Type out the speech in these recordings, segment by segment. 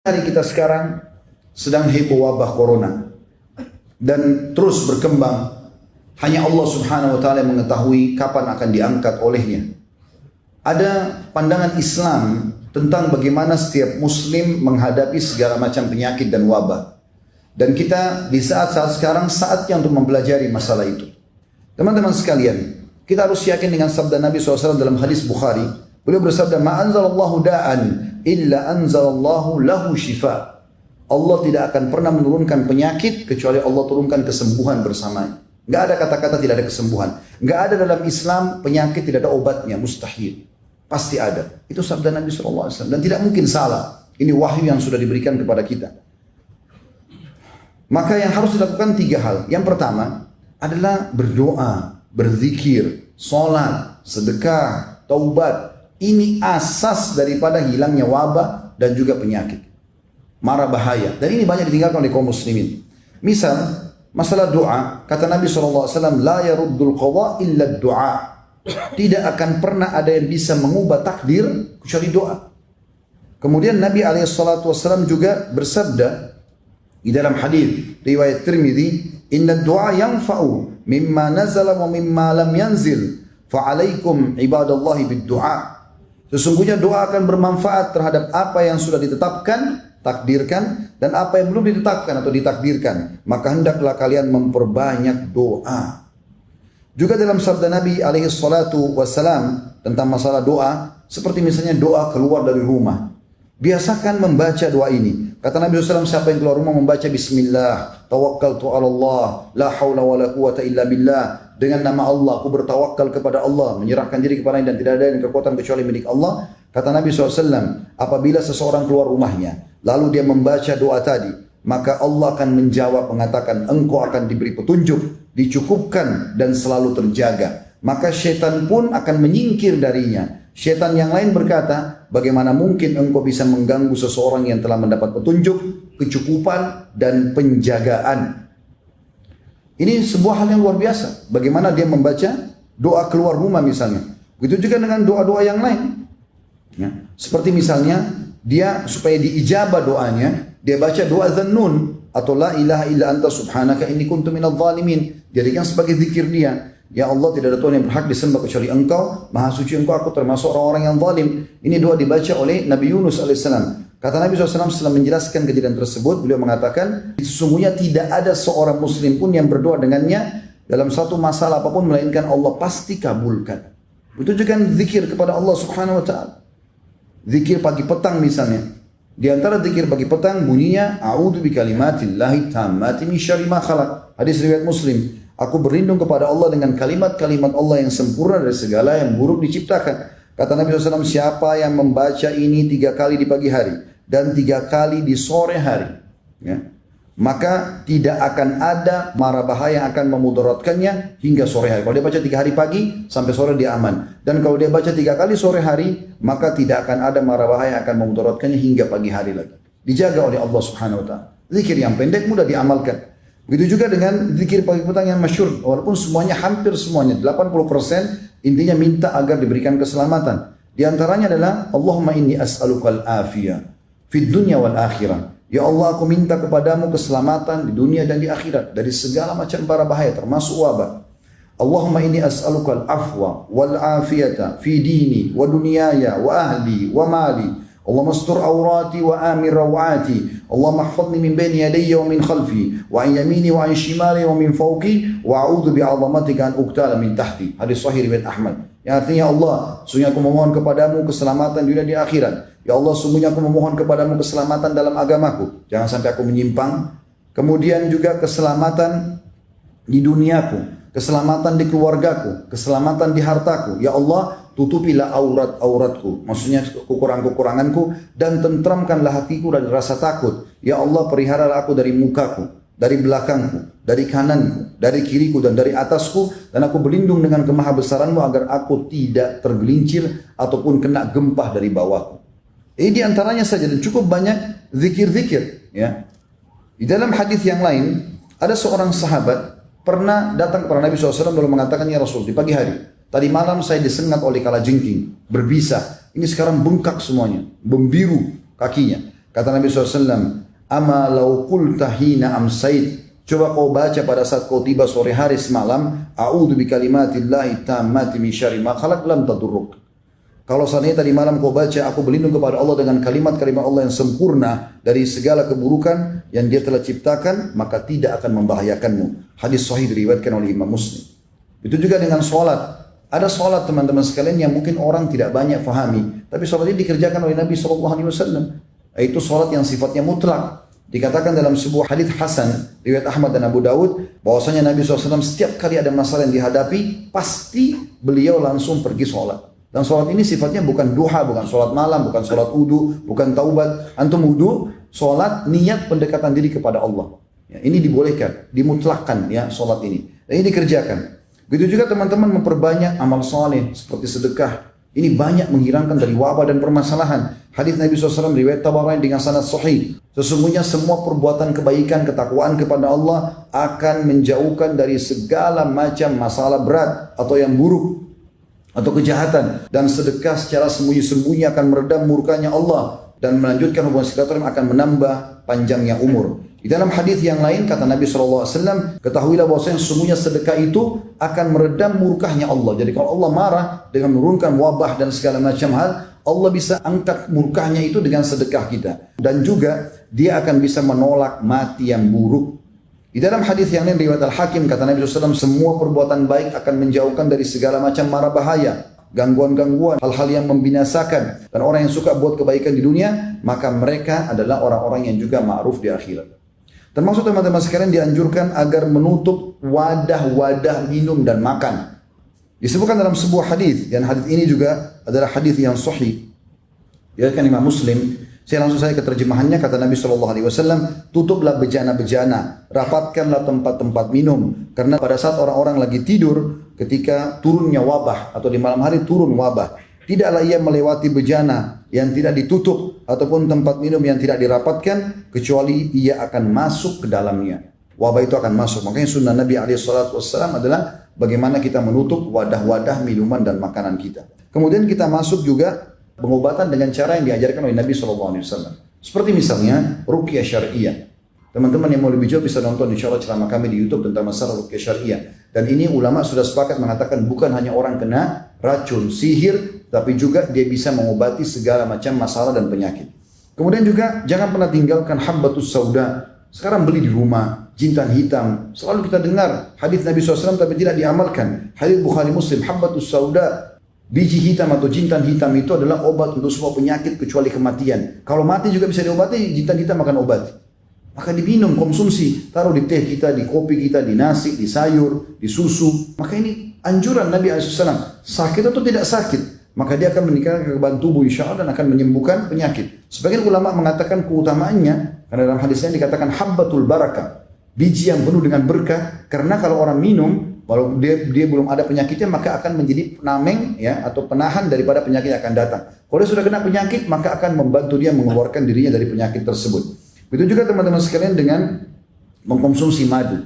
Hari kita sekarang sedang heboh wabah corona dan terus berkembang. Hanya Allah Subhanahu wa taala yang mengetahui kapan akan diangkat olehnya. Ada pandangan Islam tentang bagaimana setiap muslim menghadapi segala macam penyakit dan wabah. Dan kita di saat-saat sekarang saatnya untuk mempelajari masalah itu. Teman-teman sekalian, kita harus yakin dengan sabda Nabi SAW dalam hadis Bukhari. Beliau bersabda, "Ma'anzalallahu da'an illa anzalallahu lahu shifa." Allah tidak akan pernah menurunkan penyakit kecuali Allah turunkan kesembuhan bersamanya. Enggak ada kata-kata tidak ada kesembuhan. Enggak ada dalam Islam penyakit tidak ada obatnya, mustahil. Pasti ada. Itu sabda Nabi SAW dan tidak mungkin salah. Ini wahyu yang sudah diberikan kepada kita. Maka yang harus dilakukan 3 hal. Yang pertama adalah berdoa, berzikir, sholat, sedekah, taubat. Ini asas daripada hilangnya wabah dan juga penyakit. Mara bahaya. Dan ini banyak ditinggalkan oleh kaum muslimin. Misal, masalah doa, kata Nabi SAW, "La yaruddul qadha illa doa." Tidak akan pernah ada yang bisa mengubah takdir kecuali doa. Kemudian Nabi SAW juga bersabda di dalam hadis riwayat Tirmidzi, "Inna doa yanfa'u mimma nazala wa mimma lam yanzil, fa'alaikum ibadallahi bid-du'a." Sesungguhnya doa akan bermanfaat terhadap apa yang sudah ditetapkan, takdirkan, dan apa yang belum ditetapkan atau ditakdirkan. Maka hendaklah kalian memperbanyak doa. Juga dalam sabda Nabi SAW tentang masalah doa, seperti misalnya doa keluar dari rumah. Biasakan membaca doa ini. Kata Nabi SAW, siapa yang keluar rumah membaca Bismillah, tawakkaltu ala Allah, la hawla wa la quwata illa billah. Dengan nama Allah, aku bertawakal kepada Allah, menyerahkan diri kepada-Nya dan tidak ada yang kekuatan kecuali milik Allah. Kata Nabi SAW, apabila seseorang keluar rumahnya, lalu dia membaca doa tadi, maka Allah akan menjawab mengatakan, engkau akan diberi petunjuk, dicukupkan dan selalu terjaga. Maka syaitan pun akan menyingkir darinya. Syaitan yang lain berkata, bagaimana mungkin engkau bisa mengganggu seseorang yang telah mendapat petunjuk, kecukupan dan penjagaan. Ini sebuah hal yang luar biasa. Bagaimana dia membaca doa keluar rumah misalnya. Begitu juga dengan doa-doa yang lain. Ya. Seperti misalnya dia supaya diijabah doanya, dia baca doa Dzannun atau la ilaha illa anta subhanaka inni kuntu minadh dhalimin. Jadikan sebagai zikir dia. Ya Allah, tidak ada Tuhan yang berhak disembah kecuali Engkau, Maha Suci Engkau, aku termasuk orang-orang yang zalim. Ini doa dibaca oleh Nabi Yunus alaihissalam. Kata Nabi SAW setelah menjelaskan kejadian tersebut, beliau mengatakan, sesungguhnya tidak ada seorang muslim pun yang berdoa dengannya dalam satu masalah apapun, melainkan Allah pasti kabulkan. Itu juga zikir kepada Allah Subhanahu wa ta'ala. Zikir pagi petang misalnya. Di antara zikir pagi petang bunyinya, a'udzu bikalimatillahi tammati min syarri ma khalaq. Hadis riwayat Muslim. Aku berlindung kepada Allah dengan kalimat-kalimat Allah yang sempurna dari segala yang buruk diciptakan. Kata Nabi SAW, siapa yang membaca ini 3 kali di pagi hari dan 3 kali di sore hari, ya, maka tidak akan ada mara bahaya yang akan memudaratkannya hingga sore hari. Kalau dia baca 3 hari pagi sampai sore dia aman. Dan kalau dia baca 3 kali sore hari, maka tidak akan ada mara bahaya yang akan memudaratkannya hingga pagi hari lagi. Dijaga oleh Allah Subhanahu wa ta'ala. Zikir yang pendek mudah diamalkan. Begitu juga dengan zikir pagi petang yang masyhur, walaupun semuanya hampir semuanya 80% intinya minta agar diberikan keselamatan. Di antaranya adalah Allahumma inni as'alukal afiyah fid dunya wal akhirah. Ya Allah, aku minta kepadamu keselamatan di dunia dan di akhirat dari segala macam bara bahaya termasuk wabah. Allahumma inni as'alukal afwa wal afiyata fi dini wa dunyaya wa ahli wa mali. Allahumma astur awrati wa amir rawati. Allahumma ahfadni min bayni yadayya wa min khalfi wa an yamini wa an shimali wa min fawqi wa a'udzu bi'azamatika an uqtala min tahti. Hadis sahih riwayat Ahmad. Yang artinya, Allah, sungguh aku memohon kepadamu keselamatan dunia di akhirat. Ya Allah, sungguhnya aku memohon kepadamu keselamatan dalam agamaku. Jangan sampai aku menyimpang. Kemudian juga keselamatan di duniaku, keselamatan di keluargaku, keselamatan di hartaku. Ya Allah, tutupilah aurat-auratku, maksudnya kekurangan-kekuranganku, dan tentramkanlah hatiku dari rasa takut. Ya Allah, peliharalah aku dari mukaku, dari belakangku, dari kananku, dari kiriku, dan dari atasku, dan aku berlindung dengan kemahabesaranmu agar aku tidak tergelincir ataupun kena gempah dari bawahku. Ini diantaranya saja, dan cukup banyak zikir-zikir. Ya. Di dalam hadis yang lain, ada seorang sahabat pernah datang kepada Nabi SAW lalu mengatakan, ya Rasul, di pagi hari, tadi malam saya disengat oleh kalajengking, berbisa. Ini sekarang bengkak semuanya, membiru kakinya. Kata Nabi SAW, "Ama law qulta hina amsait." Coba kau baca pada saat kau tiba sore hari semalam, "A'udzu bikalimatillahi tammati min syarri ma khalaq," lam tadurruk. Kalau seandainya tadi malam kau baca, aku berlindung kepada Allah dengan kalimat-kalimat Allah yang sempurna dari segala keburukan yang Dia telah ciptakan, maka tidak akan membahayakanmu. Hadis sahih diriwayatkan oleh Imam Muslim. Itu juga dengan sholat. Ada sholat teman-teman sekalian yang mungkin orang tidak banyak fahami, tapi sholat ini dikerjakan oleh Nabi SAW. Itu sholat yang sifatnya mutlak. Dikatakan dalam sebuah hadis hasan riwayat Ahmad dan Abu Daud, bahwasanya Nabi SAW setiap kali ada masalah yang dihadapi, pasti beliau langsung pergi sholat. Dan sholat ini sifatnya bukan duha, bukan sholat malam, bukan sholat wudu, bukan taubat. Antum wudu, sholat niat pendekatan diri kepada Allah. Ya, ini dibolehkan, dimutlakkan ya sholat ini. Dan ini dikerjakan. Begitu juga teman-teman memperbanyak amal soleh seperti sedekah. Ini banyak menghilangkan dari wabah dan permasalahan. Hadis Nabi SAW riwayat Tabarani dengan sanad sahih. Sesungguhnya semua perbuatan kebaikan, ketakwaan kepada Allah akan menjauhkan dari segala macam masalah berat atau yang buruk atau kejahatan. Dan sedekah secara sembunyi-sembunyi akan meredam murkanya Allah dan melanjutkan hubungan silaturahim, akan menambah panjangnya umur. Di dalam hadis yang lain kata Nabi SAW, ketahuilah bahwasanya sesungguhnya sedekah itu akan meredam murkahnya Allah. Jadi kalau Allah marah dengan menurunkan wabah dan segala macam hal, Allah bisa angkat murkahnya itu dengan sedekah kita. Dan juga Dia akan bisa menolak mati yang buruk. Di dalam hadis yang lain riwayat Al-Hakim kata Nabi SAW, semua perbuatan baik akan menjauhkan dari segala macam mara bahaya, gangguan-gangguan, hal-hal yang membinasakan. Dan orang yang suka buat kebaikan di dunia, maka mereka adalah orang-orang yang juga ma'ruf di akhirat. Termasuk teman-teman sekalian dianjurkan agar menutup wadah-wadah minum dan makan. Disebutkan dalam sebuah hadis, dan hadis ini juga adalah hadis yang sahih. Ya kan Imam Muslim. Saya langsung ke terjemahannya. Kata Nabi SAW, tutuplah bejana-bejana, rapatkanlah tempat-tempat minum. Karena pada saat orang-orang lagi tidur, ketika turunnya wabah atau di malam hari turun wabah, tidaklah ia melewati bejana yang tidak ditutup ataupun tempat minum yang tidak dirapatkan, kecuali ia akan masuk ke dalamnya. Wabah itu akan masuk. Makanya sunnah Nabi SAW adalah bagaimana kita menutup wadah-wadah minuman dan makanan kita. Kemudian kita masuk juga pengobatan dengan cara yang diajarkan oleh Nabi SAW. Seperti misalnya ruqyah syariah. Teman-teman yang mau lebih jauh bisa nonton insya Allah ceramah kami di YouTube tentang masalah ruqyah syariah. Dan ini ulama sudah sepakat mengatakan bukan hanya orang kena racun, sihir, tapi juga dia bisa mengobati segala macam masalah dan penyakit. Kemudian juga jangan pernah tinggalkan habbatus sauda. Sekarang beli di rumah, jintan hitam. Selalu kita dengar hadis Nabi SAW tapi tidak diamalkan. Hadis Bukhari Muslim, habbatus sauda, biji hitam atau jintan hitam itu adalah obat untuk semua penyakit kecuali kematian. Kalau mati juga bisa diobati, jintan hitam akan obati. Maka diminum, konsumsi, taruh di teh kita, di kopi kita, di nasi, di sayur, di susu. Maka ini anjuran Nabi SAW. Sakit atau tidak sakit, maka dia akan meningkatkan kekebalan tubuh insya Allah dan akan menyembuhkan penyakit. Sebagian ulama mengatakan keutamaannya, karena dalam hadisnya dikatakan habbatul barakah, biji yang penuh dengan berkah. Karena kalau orang minum, walau dia belum ada penyakitnya, maka akan menjadi penameng ya, atau penahan daripada penyakit yang akan datang. Kalau dia sudah kena penyakit, maka akan membantu dia mengeluarkan dirinya dari penyakit tersebut. Begitu juga teman-teman sekalian dengan mengkonsumsi madu.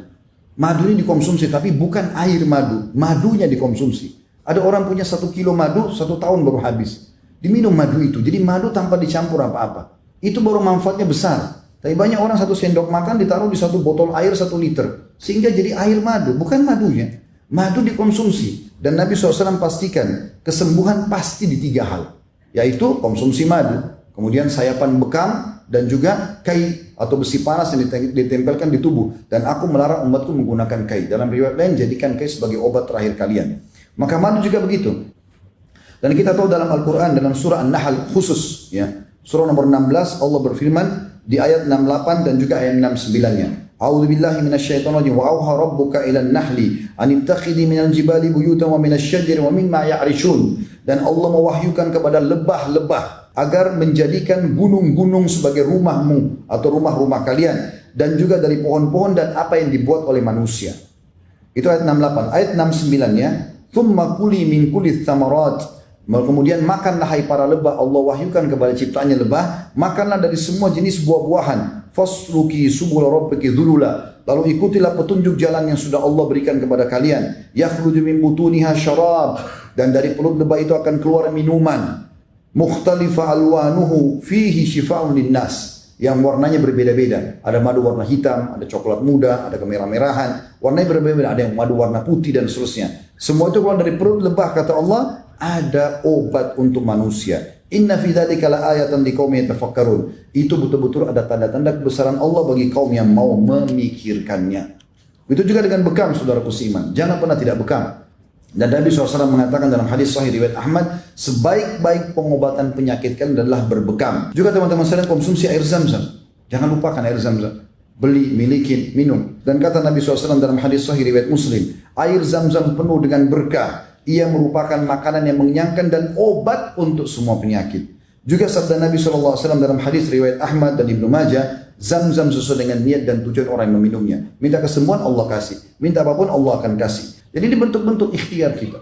Madu ini dikonsumsi, tapi bukan air madu, madunya dikonsumsi. Ada orang punya 1 kilo madu, 1 tahun baru habis. Diminum madu itu, jadi madu tanpa dicampur apa-apa. Itu baru manfaatnya besar. Tapi banyak orang 1 sendok makan ditaruh di 1 botol air 1 liter. Sehingga jadi air madu, bukan madunya. Madu dikonsumsi. Dan Nabi SAW pastikan, kesembuhan pasti di 3 hal. Yaitu konsumsi madu, kemudian sayapan bekam, dan juga kai atau besi panas yang ditempelkan di tubuh. Dan aku melarang umatku menggunakan kai. Dalam riwayat lain, jadikan kai sebagai obat terakhir kalian. Maka madu juga begitu. Dan kita tahu dalam Al-Quran, dalam surah An-Nahl khusus, ya, surah nomor 16, Allah berfirman di ayat 68 dan juga ayat 69-nya. A'udzu billahi minasyaitonir rajim. Wa auha rabbuka ilan nahli an ittakhidhi minal jibali buyutan wa minasyajari wa mimma ya'rishun. Dan Allah mewahyukan kepada lebah-lebah agar menjadikan gunung-gunung sebagai rumahmu atau rumah-rumah kalian, dan juga dari pohon-pohon dan apa yang dibuat oleh manusia. Itu ayat 68. Ayat 69-nya, "Tsumma kuli min kulli tsamarat." Kemudian makanlah hai para lebah, Allah wahyukan kepada ciptaannya lebah, makanlah dari semua jenis buah-buahan. Fasluki subul rabbiki dzulula. Lalu ikutilah petunjuk jalan yang sudah Allah berikan kepada kalian. Yakhruju min butuniha syarab. Dan dari perut lebah itu akan keluar minuman. Mukhtalifa alwanuhu fihi shifa'un linnas. yang warnanya berbeda-beda. Ada madu warna hitam, ada coklat muda, ada kemerah-merahan, warnanya berbeda-beda. Ada yang madu warna putih dan seterusnya. Semua itu keluar dari perut lebah, kata Allah, ada obat untuk manusia. Inna fi dzalika laayatan liqaumin yatafakkarun. Itu betul-betul ada tanda-tanda kebesaran Allah bagi kaum yang mau memikirkannya. Itu juga dengan bekam, saudaraku seiman. Jangan pernah tidak bekam. Dan Nabi SAW mengatakan dalam hadis sahih riwayat Ahmad, sebaik-baik pengobatan penyakit kan adalah berbekam. Juga teman-teman sekalian, konsumsi air zam-zam. Jangan lupakan air zam-zam. Beli, milikin, minum. Dan kata Nabi SAW dalam hadis sahih riwayat Muslim, air zam-zam penuh dengan berkah. Ia merupakan makanan yang mengenyangkan dan obat untuk semua penyakit. Juga sabda Nabi SAW dalam hadis riwayat Ahmad dan Ibnu Majah, zam-zam sesuai dengan niat dan tujuan orang yang meminumnya. Minta kesembuhan, Allah kasih. Minta apapun, Allah akan kasih. Jadi ini bentuk-bentuk ikhtiar kita.